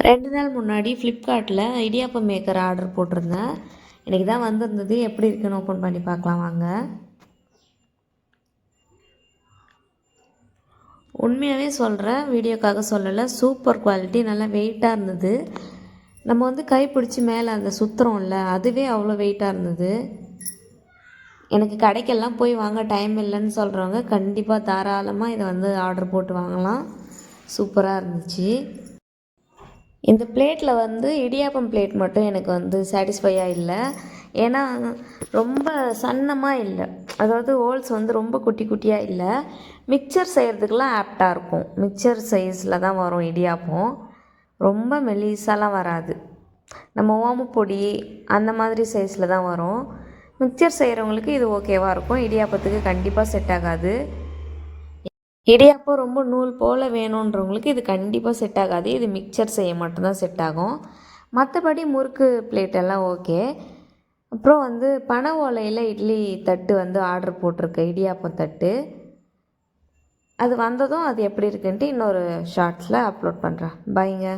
2 நாள் முன்னாடி ஃப்ளிப்கார்ட்டில் இடியாப்பம் மேக்கர் ஆர்டர் போட்டிருந்தேன். இன்றைக்கி தான் வந்திருந்தது. எப்படி இருக்குன்னு ஓப்பன் பண்ணி பார்க்கலாம் வாங்க. உண்மையாகவே சொல்கிறேன், வீடியோக்காக சொல்லலை. சூப்பர் குவாலிட்டி, நல்லா வெயிட்டாக இருந்தது. நம்ம கை பிடிச்சி மேலே அந்த சுற்றுறோம்ல, அதுவே அவ்வளோ வெயிட்டாக இருந்தது. எனக்கு கடைக்கெல்லாம் போய் வாங்க டைம் இல்லைன்னு சொல்கிறவங்க கண்டிப்பாக தாராளமாக இதை ஆர்டர் போட்டு வாங்கலாம். சூப்பராக இருந்துச்சு. இந்த பிளேட்டில் இடியாப்பம் பிளேட் மட்டும் எனக்கு சாட்டிஸ்ஃபையாக இல்லை. ஏன்னா ரொம்ப சன்னமாக இல்லை, அதாவது ஹோல்ஸ் ரொம்ப குட்டி குட்டியாக இல்லை. மிக்சர் செய்கிறதுக்கெலாம் ஆப்டாக இருக்கும். மிக்சர் சைஸில் தான் வரும் இடியாப்பம், ரொம்ப மெலிசாலாம் வராது. நம்ம ஓமப்பொடி அந்த மாதிரி சைஸில் தான் வரும். மிக்சர் செய்கிறவங்களுக்கு இது ஓகேவாக இருக்கும். இடியாப்பத்துக்கு கண்டிப்பாக செட் ஆகாது. இடியாப்பம் ரொம்ப நூல் போல் வேணுன்றவங்களுக்கு இது கண்டிப்பாக செட் ஆகாது. இது மிக்சர் செய்ய மட்டும்தான் செட் ஆகும். மற்றபடி முறுக்கு பிளேட்டெல்லாம் ஓகே. அப்புறம் பனை ஓலையில் இட்லி தட்டு ஆர்டர் போட்டிருக்கேன், இடியாப்பம் தட்டு. அது வந்ததும் அது எப்படி இருக்குன்ட்டு இன்னொரு ஷார்ட்ஸில் அப்லோட் பண்ணுறேன். பாய்ங்க.